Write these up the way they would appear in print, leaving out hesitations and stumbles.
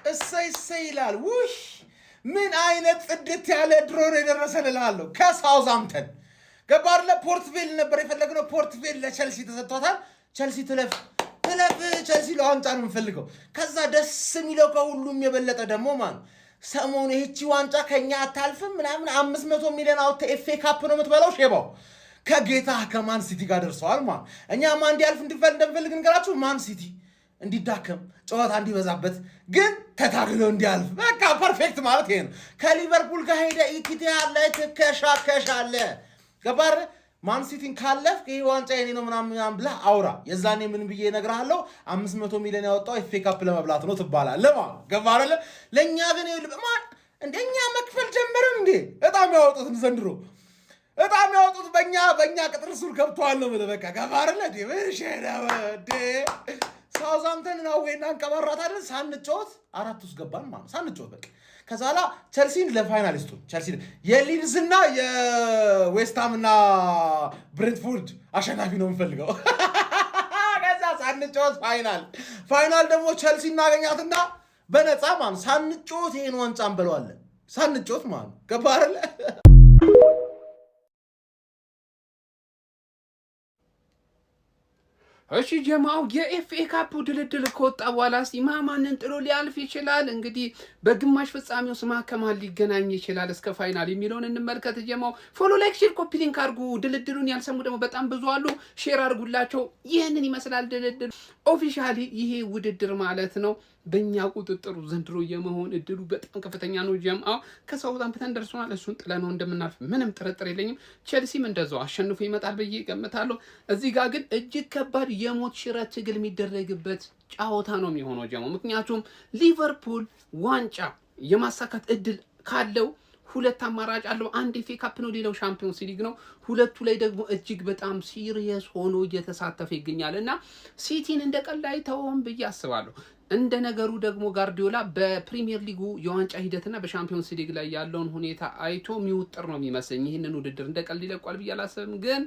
እሰይ ይላል ውይ ምን አይነት ጽድት ያለ ድሮን የደረሰልሃለሁ ከሳውዛምተን ገባር ለፖርትቬል ነበር የፈለግነው ፖርትቬል ለቸልሲ ተሰጥቷታል ቸልሲ ትለፍ ቸልሲ ለዋንጫ ነው የምፈልገው ከዛ ደስ የሚለው ከሁሉም የበለጠ ደግሞ ማን ሰሞኑ ይህቺ ዋንጫ ከኛ አታልፍም ምናምን 500 ሚሊዮን አውጥተ ኤፍኤ ካፕ ነው የምትበላው ሼባው ከጌታ ከማን ሲቲ ጋር ደርሰዋል ማን እኛ ማን እንዲያልፍ እንደምፈልግ እንገራችሁ ማን ሲቲ እንዲዳከም ጨዋታ እንዲበዛበት ግን ተታግሎ እንዲያልፍ በቃ ፐርፌክት ማለት ይሄ ነው ከሊቨርፑል ጋር ሄደ ኢቲሃድ ላይ ተከሻከሻለ ገባር ማን ሲቲን ካለፍ ይሄ ዋንጫ የኔ ነው ምናምን ብላ አውራ የዛኔ ምን ብዬ እነግርሃለሁ 500 ሚሊዮን ያወጣው ኤፍኤ ካፕ ለመብላት ነው ትባላለህ ማለት ገባር አይደል ለኛ ግን ማን እንደኛ መክፈል ጀመረን እንዴ በጣም ያወጡት ዘንድሮ በጣም ያወጡት በእኛ ቅጥር ሱር ገብቷል ነው በቃ ገባር አይደል እንዴ ወሽራውዴ ሳውዛምተን ነው ወይና አንቀባራት አይደል ሳንጮት አራት ውስጥ ገባን ማለት ሳንጮት በቃ ከዛላ ቸልሲን ለፋይናሊስቱ ቸልሲ የሊድስና የዌስትሃምና ብሬንትፎርድ አሸናፊ ነው የምፈልገው ከዛ ሳንጮት ፋይናል ደግሞ ቸልሲ እናገኛትና በነፃ ማለት ሳንጮት ይሄን ዋንጫ እንበለዋለን ሳንጮት ማለት ገባ አይደል እሺ ጀማው የኤፍኤ ካፕ ድልድል ከወጣ በኋላ ማንን ጥሎ ሊያልፍ ይችላል እንግዲህ በግማሽ ፍጻሜው ስማ ከማን ሊገናኝ ይችላል እስከ ፋይናል የሚለውን እንመልከት ጀማው ፎሎ ላይክ ሼር ኮፒ ሊንክ አድርጉ ድልድሉን ያልሰሙ ደግሞ በጣም ብዙ አሉ ሼር አድርጉላቸው ይሄንን ይመስላል ድልድል ኦፊሻሊ ይሄ ውድድር ማለት ነው በእኛ ቁጥጥሩ ዘንድሮ የመሆን እድሉ በጣም ከፍተኛ ነው ጀማው ከሳውዛምፕተን ደርሶናል እሱን ጥለነው እንደምናልፍ ምንም ጥርጥር የለኝም ቸልሲም እንደዛው አሸንፎ ይመጣል ብዬ ገምታለሁ እዚህ ጋር ግን እጅግ ከባድ የሞት ሽረት ትግል የሚደረግበት ጫወታ ነው የሚሆነው ጀማው ምክንያቱም ሊቨርፑል ዋንጫ የማሳካት እድል ካለው ሁለት አማራጭ አለው አንድ ኤፍኤ ካፕ ነው ሌላው ሻምፒዮንስ ሊግ ነው ሁለቱ ላይ ደግሞ እጅግ በጣም ሲሪየስ ሆኖ እየተሳተፈ ይገኛልና ሲቲን እንደቀላይ ተወም ብዬ አስባለሁ እንደ ነገሩ ደግሞ ጋርዲዮላ በፕሪሚየር ሊጉ የዋንጫ ሂደትና በሻምፒዮንስ ሊግ ላይ ያለውን ሁኔታ አይቶ የሚውጥር ነው የሚመስለኝ ይሄንን ውድድር እንደቀል ይለቋል ብዬ አላስብም ግን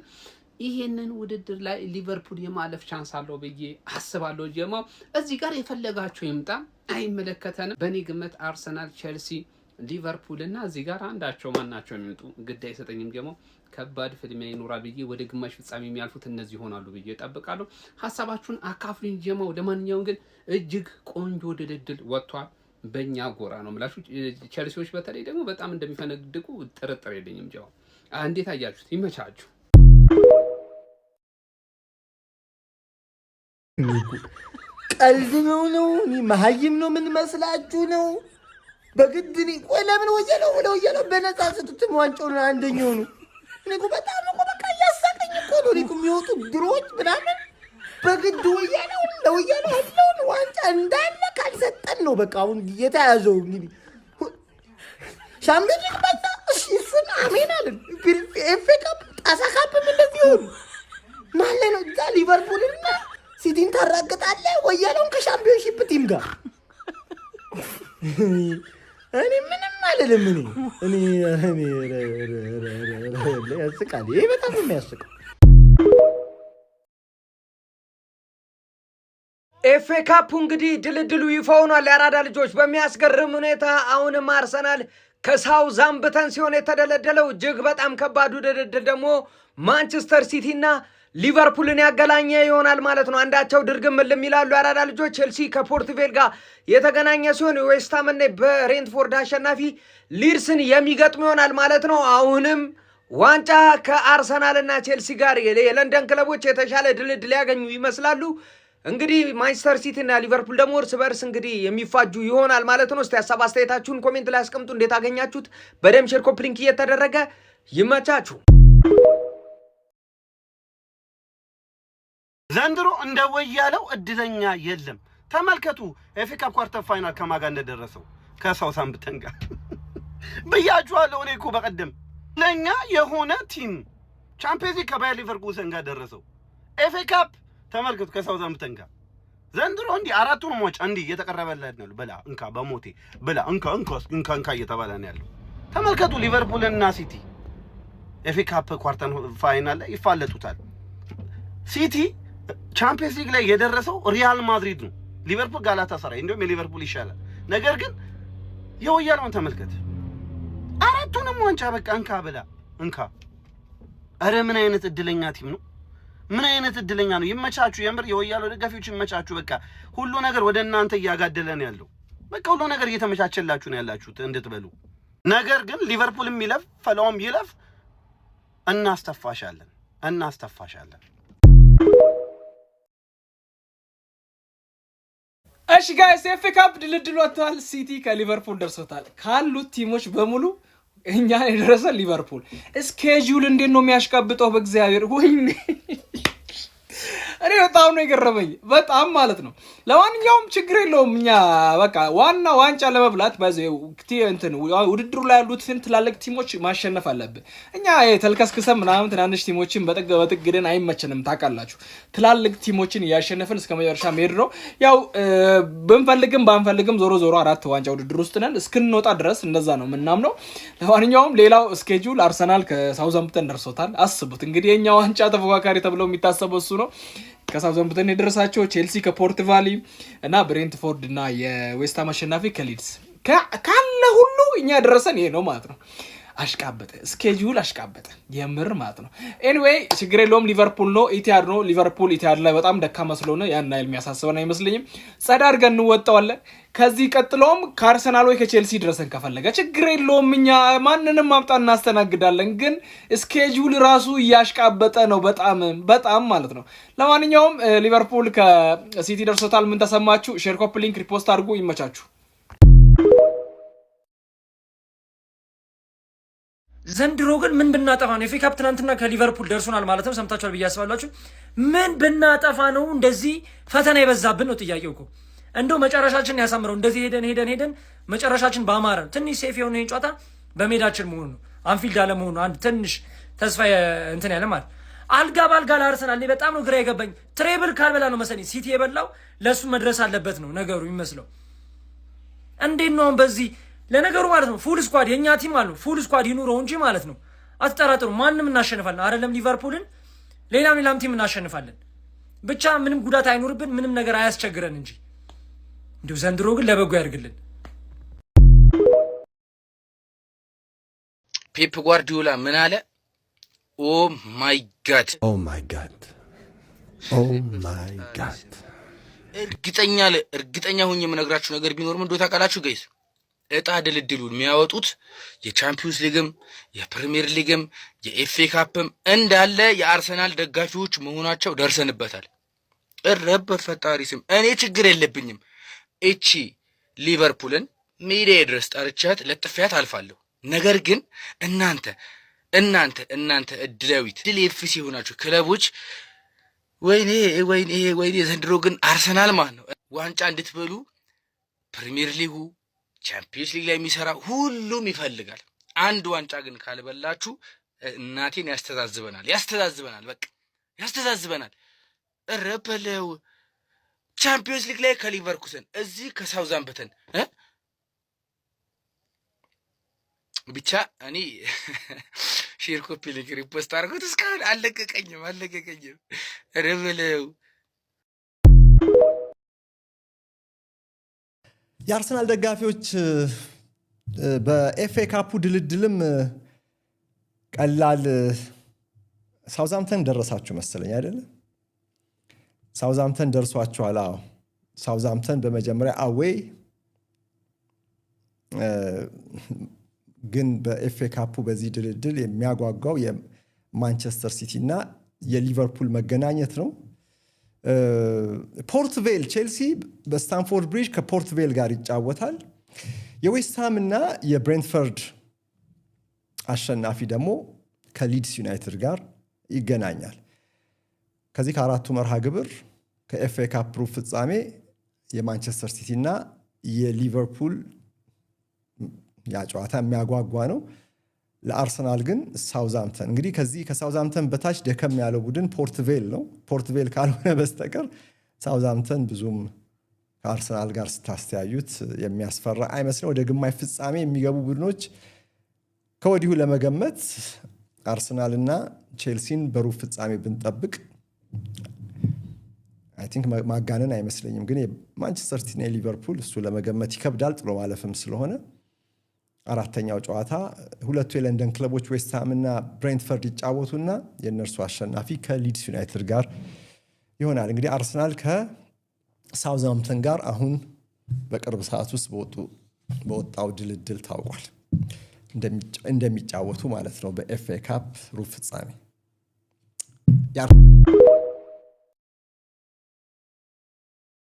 ይሄንን ውድድር ላይ ሊቨርፑል የማለፍ ቻንስ አለው ብዬ አስባለሁ ጀማው እዚህ ጋር የፈለጋቸው ይምጣ አይመለከተንም በኔ ግምት አርሰናል ቸልሲ ሊቨርፑል እና እዚህ ጋር አንዳቸው ማናቸው የሚመጡ ግድ አይሰጠኝም ጀማው ከባድ ፍልሚያ ይኖራል ብዬ ወደ ግማሽ ፍጻሜ የሚያልፉት እነዚህ ይሆናሉ ብዬ እጠብቃለሁ ሐሳባችሁን አካፍሉኝ ጀማው ለማንኛውም ግን እጅግ ቆንጆ ድልድል ወጥቷል በእኛ ጎራ ነው ምላችሁ ቸልሲዎች በተለይ ደግሞ በጣም እንደሚፈነድቁ ጥርጥር የለኝም ጀማው እንዴት አያችሁት ይመቻችሁ ቀልድ ነው እኔ መሀይም ነው ምን መስላችሁ ነው በግድኒ ቆይ ለምን ወየለው በነፃ ሰጡት ዋንጫውን አንደኛው ነው እኔ በጣም ነው በቃ ያሳቀኝ እኮ ነው እኔ የሚወጡ ድሮች ምናምን በግድ ወየለው አሁን ዋንጫ እንዳለ ካልሰጠን ነው በቃ አሁን የተያዘው እንግዲህ ሻምፒዮንስ ሊግ በቃ እሱን አሜን አለ ኤፍኤ ካፕ ጣሳ ካፕ እንደዚህ ሆነ ማለት ነው እዛ ሊቨርፑልና ሲቲን ታራግጣለህ ወያለውን ከሻምፒዮንሺፕ ቲም ጋር እኔ ምንም አይደለም እኔ ያስቃል ይሄ በጣም የሚያስቀው ኤፍኤ ካፕ እንግዲህ ድልድሉ ይፋ ሆኗል የአራዳ ልጆች በሚያስገርም ሁኔታ አሁንም አርሰናል ከሳውዛምፕተን ሲሆን የተደለደለው እጅግ በጣም ከባዱ ድልድል ደግሞ ማንቸስተር ሲቲ እና ሊቨርፑልን ያገናኘ ይሆናል ማለት ነው አንዳቸው ድርግም ምልም ይላሉ የአራዳ ልጆች ቸልሲ ከፖርትቬል ጋር የተገናኘ ሲሆን ዌስትሃም እና በሬንትፎርድ አሸናፊ ሊድስን የሚገጥም ይሆናል ማለት ነው አሁንም ዋንጫ ከአርሰናል እና ቸልሲ ጋር የለንደን ክለቦች የተሻለ ድልድል ያገኙ ይመስላሉ እንግዲህ ማንቸስተር ሲቲ እና ሊቨርፑል ደግሞ እርስ በርስ እንግዲህ የሚፋጁ ይሆናል ማለት ነው እስቲ ሐሳብ አስተያየታችሁን ኮሜንት ላይ አስቀምጡ እንዴት አገኛችሁት በደም ሼር ኮፒ ሊንክ እየተደረገ ይመቻችሁ ዘንድሮ እንደወያለው እድለኛ የለም ተመልከቱ ኤፍኤ ካፕ ኳርተር ፋይናል ከማጋ እንደደረሰው ከሳውዛምፕተን ጋር በያጁአለው እኔ እኮ በቀደም ለኛ የሆነ ቲም ቻምፒየንስ ሊግ ከባየር ሊቨርኩሰን ጋር ደረሰው ኤፍኤ ካፕ ተመልከቱ ከሳውዛምፕተን ጋር ዘንድሮ እንዲህ አራቱን ሞጭ እንዲህ እየተቀረበለት ነው በላ እንካ በሞቴ በላ እንካ እየተባለ ነው ያለው ተመልከቱ ሊቨርፑል እና ሲቲ ኤፍኤ ካፕ ኳርተር ፋይናል ላይ ይፋለጡታል ሲቲ ቻምፒየንስ ሊግ ላይ የደረሰው ሪያል ማድሪድ ነው ሊቨርፑል ጋላታሳራይ እንደውም የሊቨርፑል ይሻላል ነገር ግን የወያለውን ተመልከት። አራቱንም ዋንጫ በቃ እንካ ብላ እንካ። አረ ምን አይነት እድለኛ ቲም ነው! ምን አይነት እድለኛ ነው! ይመቻችሁ፣ የምር የወያለው ደጋፊዎች ይመቻችሁ። በቃ ሁሉ ነገር ወደ እናንተ እያጋደለ ነው ያለው። በቃ ሁሉ ነገር እየተመቻቸላችሁ ነው ያላችሁት እንድትበሉ። ነገር ግን ሊቨርፑልም ይለፍ ፈላውም ይለፍ እናስተፋሻለን። እሺ ጋይስ ኤፍ ኤ ካፕ ድልድል ወጥቷል። ሲቲ ከሊቨርፑል ደርሶታል። ካሉት ቲሞች በሙሉ እኛ የደረሰ ሊቨርፑል። ስኬጁል እንዴት ነው የሚያሽቀብጠው? በእግዚአብሔር ወይኔ እኔ በጣም ነው የገረመኝ፣ በጣም ማለት ነው። ለማንኛውም ችግር የለውም። እኛ በቃ ዋና ዋንጫ ለመብላት ባይዘው ውድድሩ ላይ ያሉትን ትላልቅ ቲሞች ማሸነፍ አለብን። እኛ ተልከስክሰን ምናምን ትናንሽ ቲሞችን በጥግደን አይመቸንም፣ ታውቃላችሁ። ትላልቅ ቲሞችን እያሸነፍን እስከ መጨረሻ መሄድ ነው። ያው ብንፈልግም ባንፈልግም ዞሮ ዞሮ 4 ዋንጫ ውድድር ውስጥ ነን እስክንወጣ ድረስ፣ እንደዛ ነው ምናምነው። ለማንኛውም ሌላው ስኬጁል አርሰናል ከሳውዛምፕተን ደርሶታል። አስቡት እንግዲህ የኛ ዋንጫ ተፎካካሪ ተብለው የሚታሰበው እሱ ነው። ከሳውዛምፕተን የደረሳቸው ቼልሲ ከፖርት ቫሊ እና ብሬንትፎርድ እና የዌስትሃም አሸናፊ ከሊድስ ካለ ሁሉ እኛ ደረሰን። ይሄ ነው ማለት ነው። አሽቃበጠ ስኬጁል አሽቃበጠ የምር ማለት ነው። ኤኒዌይ ችግር የለውም። ሊቨርፑል ነው ኢቲሃድ ነው። ሊቨርፑል ኢቲሃድ ላይ በጣም ደካማ ስለሆነ ያን አይል የሚያሳስበን አይመስለኝም። ጸዳ አድርገን እንወጣዋለን። ከዚህ ቀጥሎም ከአርሰናል ወይ ከቼልሲ ድረሰን ከፈለገ ችግር የለውም። እኛ ማንንም ማምጣ እናስተናግዳለን። ግን ስኬጁል ራሱ እያሽቃበጠ ነው በጣም ማለት ነው። ለማንኛውም ሊቨርፑል ከሲቲ ደርሶታል። ምን ተሰማችሁ? ሼር፣ ኮፒ ሊንክ፣ ሪፖስት አድርጉ። ይመቻችሁ። ዘንድሮ ግን ምን ብናጠፋ ነው? ኤፍ ኤ ካፕ ትናንትና ከሊቨርፑል ደርሶናል ማለትም ሰምታችኋል ብዬ አስባላችሁ። ምን ብናጠፋ ነው እንደዚህ ፈተና የበዛብን ነው ጥያቄው እኮ። እንደው መጨረሻችን ያሳምረው። እንደዚህ ሄደን መጨረሻችን ባማረ ትንሽ ሴፍ የሆነ ይሄን ጨዋታ በሜዳችን መሆኑ ነው፣ አንፊልድ አለመሆኑ አንድ ትንሽ ተስፋ እንትን ያለ ማለት አልጋ ባልጋ ለአርሰናል በጣም ነው ግራ የገባኝ። ትሬብል ካልበላ ነው መሰለኝ ሲቲ የበላው ለሱ መድረስ አለበት ነው ነገሩ ይመስለው። እንዴት ነው በዚህ ለነገሩ ማለት ነው ፉል ስኳድ የኛ ቲም ማለት ነው ፉል ስኳድ ይኑረው እንጂ ማለት ነው አትጠራጥሩ፣ ማንንም እናሸንፋለን። አይደለም ሊቨርፑልን ሌላም ቲም እናሸንፋለን። ብቻ ምንም ጉዳት አይኖርብን፣ ምንም ነገር አያስቸግረን እንጂ እንዲሁ ዘንድሮ ግን ለበጎ ያድርግልን። ፔፕ ጓርዲዮላ ምን አለ? ኦ ማይ ጋድ እርግጠኛ ሆኜ የምነግራችሁ ነገር ቢኖርም እንደው ታውቃላችሁ ጋይስ፣ እጣ ድልድሉን የሚያወጡት የቻምፒዮንስ ሊግም የፕሪሚየር ሊግም የኤፍኤ ካፕም እንዳለ የአርሰናል ደጋፊዎች መሆናቸው ደርሰንበታል። እረብ በፈጣሪ ስም እኔ ችግር የለብኝም። እቺ ሊቨርፑልን ሜዳ ድረስ ጠርቻት ለጥፊያት አልፋለሁ። ነገር ግን እናንተ እድላዊት ድል ኤፍሲ የሆናችሁ ክለቦች ወይኔ ዘንድሮ ግን አርሰናል ማለት ነው ዋንጫ እንድትበሉ ፕሪሚየር ሊጉ ቻምፒዮንስ ሊግ ላይ የሚሰራ ሁሉም ይፈልጋል። አንድ ዋንጫ ግን ካልበላችሁ እናቴን ያስተዛዝበናል። በቃ ያስተዛዝበናል። እረበለው ቻምፒዮንስ ሊግ ላይ ከሊቨርኩሰን እዚህ ከሳውዛምፕተን ብቻ እኔ ሼር ኮፒ ሊንክ ሪፖስት አድርጎት እስካሁን አለቀቀኝም። እረበለው የአርሰናል ደጋፊዎች በኤፍኤ ካፑ ድልድልም ቀላል ሳውዛምፕተን ደረሳችሁ መሰለኝ አይደለ? ሳውዛምፕተን ደርሷችኋል። አዎ ሳውዛምፕተን በመጀመሪያ አዌይ ግን በኤፍኤ ካፑ በዚህ ድልድል የሚያጓጓው የማንቸስተር ሲቲ እና የሊቨርፑል መገናኘት ነው። ፖርት ቬል ቼልሲ በስታንፎርድ ብሪጅ ከፖርት ቬል ጋር ይጫወታል። የዌስትሃም እና የብሬንትፈርድ አሸናፊ ደግሞ ከሊድስ ዩናይትድ ጋር ይገናኛል። ከዚህ ከአራቱ መርሃ ግብር ከኤፍኤ ካፕ ሩብ ፍጻሜ የማንቸስተር ሲቲ እና የሊቨርፑል ጨዋታ የሚያጓጓ ነው። ለአርሰናል ግን ሳውዛምፕተን እንግዲህ ከዚህ ከሳውዛምፕተን በታች ደከም ያለው ቡድን ፖርት ቬል ነው። ፖርት ቬል ካልሆነ በስተቀር ሳውዛምፕተን ብዙም ከአርሰናል ጋር ስታስተያዩት የሚያስፈራ አይመስልም። ወደ ግማሽ ፍጻሜ የሚገቡ ቡድኖች ከወዲሁ ለመገመት አርሰናልና ቼልሲን በሩብ ፍጻሜ ብንጠብቅ አይ ቲንክ ማጋነን አይመስለኝም። ግን ማንቸስተር ሲቲ እና ሊቨርፑል እሱ ለመገመት ይከብዳል ጥሎ ማለፍም ስለሆነ አራተኛው ጨዋታ ሁለቱ የለንደን ክለቦች ዌስት ሃም እና ብሬንትፈርድ ይጫወቱና የነርሱ አሸናፊ ከሊድስ ዩናይትድ ጋር ይሆናል። እንግዲህ አርሰናል ከሳውዝሃምፕተን ጋር አሁን በቅርብ ሰዓት ውስጥ በወጣው ድልድል ታውቋል እንደሚጫወቱ ማለት ነው በኤፍኤ ካፕ ሩብ ፍጻሜ።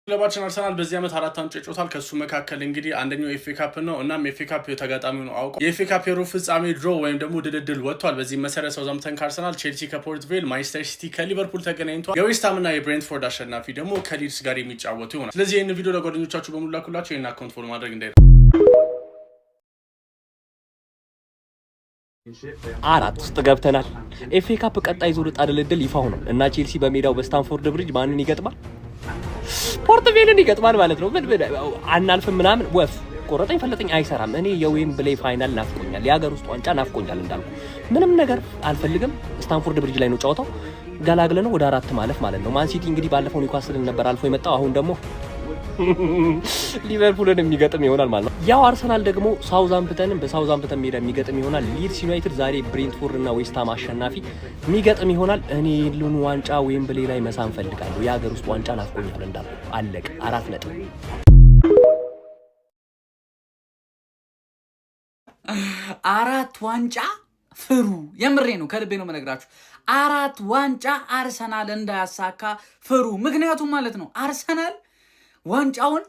ክለባችን አርሰናል በዚህ ዓመት 4 ዋንጫ ይጮታል። ከሱ መካከል እንግዲህ አንደኛው ኤፍኤ ካፕ ነው። እናም ኤፍኤ ካፕ ተጋጣሚውን አውቀው የኤፍኤ ካፕ የሩብ ፍጻሜ ድሮ ወይም ደግሞ ድልድል ወጥቷል። በዚህ መሰረት ሳውዝሃምፕተን ከአርሰናል፣ ቼልሲ ከፖርት ቬል፣ ማንቸስተር ሲቲ ከሊቨርፑል ተገናኝቷል። የዌስት ሃም እና የብሬንትፎርድ አሸናፊ ደግሞ ከሊድስ ጋር የሚጫወቱ ይሆናል። ስለዚህ ይህን ቪዲዮ ለጓደኞቻችሁ በሙሉ ላኩላችሁ። ይህን አካውንት ፎሎ ማድረግ እንዳይረሳ። 4 ውስጥ ገብተናል። ኤፍኤ ካፕ ቀጣይ ዙር ዕጣ ድልድል ይፋ ሆኗል እና ቼልሲ በሜዳው በስታንፎርድ ብሪጅ ማንን ይገጥማል? ፖርት ቬልን ይገጥማል ማለት ነው። ምን አናልፍም ምናምን ወፍ ቆረጠኝ ፈለጠኝ አይሰራም። እኔ የዌምብሌይ ፋይናል ናፍቆኛል፣ የሀገር ውስጥ ዋንጫ ናፍቆኛል። እንዳልኩ ምንም ነገር አልፈልግም። ስታንፎርድ ብሪጅ ላይ ነው ጨዋታው። ገላግለ ነው ወደ 4 ማለፍ ማለት ነው። ማን ሲቲ እንግዲህ ባለፈው ኒውካስልን ነበር አልፎ የመጣው። አሁን ደግሞ ሊቨርፑልን የሚገጥም ይሆናል ማለት ነው። ያው አርሰናል ደግሞ ሳውዝሃምፕተንን በሳውዝሃምፕተን ሜዳ የሚገጥም ይሆናል። ሊድስ ዩናይትድ ዛሬ ብሬንትፎርድ እና ዌስት ሃም አሸናፊ የሚገጥም ይሆናል። እኔ ሉን ዋንጫ ዌምብሌይ ላይ መሳም ፈልጋለሁ። የሀገር ውስጥ ዋንጫ ናፍቆኛል እንዳልኩ። አለቀ። 4 ነጥብ። 4 ዋንጫ ፍሩ። የምሬ ነው፣ ከልቤ ነው መነግራችሁ። 4 ዋንጫ አርሰናል እንዳያሳካ ፍሩ። ምክንያቱም ማለት ነው አርሰናል ዋንጫውን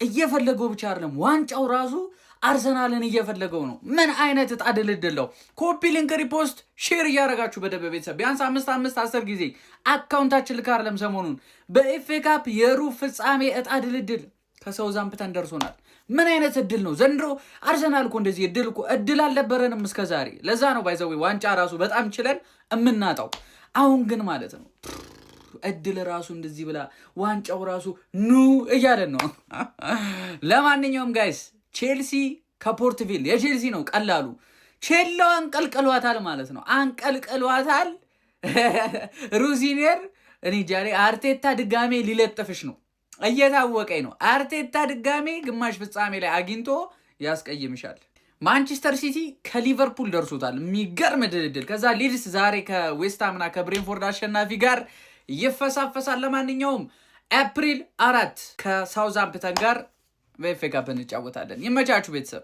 እየፈለገው ብቻ አይደለም፣ ዋንጫው ራሱ አርሰናልን እየፈለገው ነው። ምን አይነት ዕጣ ድልድል ነው! ኮፒ ሊንክ፣ ሪፖስት፣ ሼር እያደረጋችሁ በደበ ቤተሰብ ቢያንስ 5 ጊዜ አካውንታችን ልክ አይደለም። ሰሞኑን በኤፍኤ ካፕ የሩብ ፍጻሜ ዕጣ ድልድል ከሳውዝሃምፕተን ደርሶናል። ምን አይነት እድል ነው ዘንድሮ! አርሰናል እኮ እንደዚህ እድል አልነበረንም እስከዛሬ። ለዛ ነው ባይዘው ዋንጫ ራሱ በጣም ችለን እምናጣው። አሁን ግን ማለት ነው እድል ራሱ እንደዚህ ብላ ዋንጫው ራሱ ኑ እያለን ነው። ለማንኛውም ጋይስ ቼልሲ ከፖርት ቬል የቼልሲ ነው ቀላሉ። ቼላው አንቀልቅሏታል ማለት ነው፣ አንቀልቅሏታል። ሩዚኔር እኔ ጃሬ አርቴታ ድጋሜ ሊለጥፍሽ ነው፣ እየታወቀኝ ነው። አርቴታ ድጋሜ ግማሽ ፍጻሜ ላይ አግኝቶ ያስቀይምሻል። ማንቸስተር ሲቲ ከሊቨርፑል ደርሶታል፣ የሚገርም ድልድል። ከዛ ሊድስ ዛሬ ከዌስት ሃምና ከብሬንፎርድ አሸናፊ ጋር ይፈሳፈሳል። ለማንኛውም ኤፕሪል 4 ከሳውዝሃምፕተን ጋር በኤፍኤ ካፕ እንጫወታለን። ይመቻችሁ ቤተሰብ።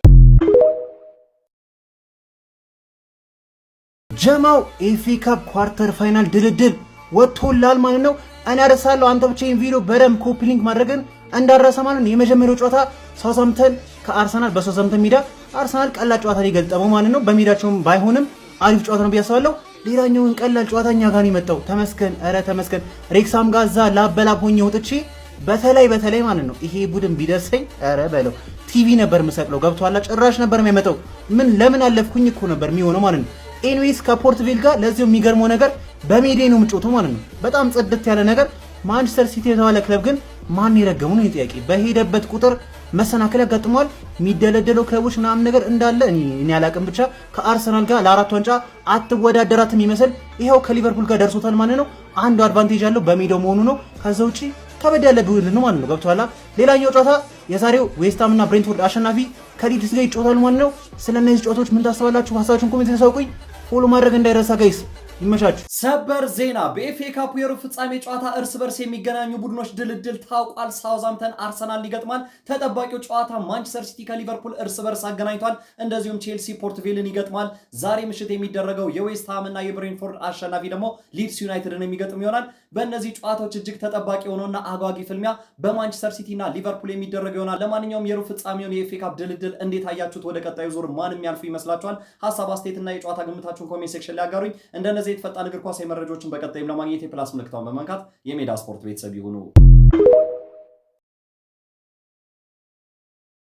ጀማው ኤፍኤ ካፕ ኳርተር ፋይናል ድልድል ወጥቶላል ማለት ነው። እኔ አደርሳለሁ። አንተ ብቻ ይሄን ቪዲዮ በደንብ ኮፒ ሊንክ ማድረግን እንዳረሰ ማለት ነው። የመጀመሪያው ጨዋታ ሳውዝሃምፕተን ከአርሰናል በሳውዝሃምፕተን ሜዳ አርሰናል ቀላል ጨዋታ ሊገጠመው ማለት ነው። በሜዳቸውም ባይሆንም አሪፍ ጨዋታ ነው ብያስባለሁ። ሌላኛውን ቀላል ጨዋታኛ ጋር ይመጣው ተመስገን፣ ኧረ ተመስገን። ሬክሳም ጋዛ ላበላብ ሆኜ ወጥቼ በተለይ ማለት ነው ይሄ ቡድን ቢደርሰኝ ኧረ በለው ቲቪ ነበር የምሰቅለው። ገብቷላ ጭራሽ ነበር የሚመጣው። ምን ለምን አለፍኩኝ እኮ ነበር የሚሆነው ማለት ነው። ኤንዌይስ ከፖርት ቬል ጋር ለዚሁ የሚገርመው ነገር በሜዴ ነው የምጮተው ማለት ነው። በጣም ጽድት ያለ ነገር። ማንቸስተር ሲቲ የተባለ ክለብ ግን ማን ይረገሙ ነው ጥያቄ። በሄደበት ቁጥር መሰናከል ያጋጥመዋል። የሚደለደለው ክለቦች ምናምን ነገር እንዳለ እኔ አላቅም። ብቻ ከአርሰናል ጋር ለ4 ዋንጫ አትወዳደራትም ይመስል ይኸው ከሊቨርፑል ጋር ደርሶታል ማለት ነው። አንዱ አድቫንቴጅ ያለው በሜዳው መሆኑ ነው። ከዛ ውጪ ከበድ ያለ ዱል ነው ማለት ነው። ገብቷላ። ሌላኛው ጨዋታ የዛሬው ዌስት ሃም እና ብሬንትፎርድ አሸናፊ ከሊድስ ጋር ይጫወታሉ ማለት ነው። ስለነዚህ ጨዋታዎች ምን ታስባላችሁ? ሀሳባችሁን ኮሜንት ያሳውቁኝ። ፎሎ ማድረግ እንዳይረሳ ጋይስ። ይመቻችሁ። ሰበር ዜና! በኤፍኤ ካፕ የሩብ ፍጻሜ ጨዋታ እርስ በርስ የሚገናኙ ቡድኖች ድልድል ታውቋል። ሳውዝሃምፕተን አርሰናል ይገጥማል። ተጠባቂው ጨዋታ ማንቸስተር ሲቲ ከሊቨርፑል እርስ በርስ አገናኝቷል። እንደዚሁም ቼልሲ ፖርት ቬልን ይገጥማል። ዛሬ ምሽት የሚደረገው የዌስት ሃም እና የብሬንትፎርድ አሸናፊ ደግሞ ሊድስ ዩናይትድን የሚገጥም ይሆናል። በእነዚህ ጨዋታዎች እጅግ ተጠባቂ የሆነውና አጓጊ ፍልሚያ በማንቸስተር ሲቲ እና ሊቨርፑል የሚደረግ ይሆናል። ለማንኛውም የሩብ ፍጻሜውን የኤፍኤ ካፕ ድልድል እንዴት አያችሁት? ወደ ቀጣዩ ዙር ማን የሚያልፉ ይመስላችኋል? ሀሳብ አስተያየትና የጨዋታ ግምታችሁን ኮሜንት ሴክሽን ላይ አጋሩኝ። እንደነዚህ ፈጣን እግር ኳስ መረጃዎችን በቀጣይም ለማግኘት የፕላስ ምልክታውን በመንካት የሜዳ ስፖርት ቤተሰብ ይሁኑ።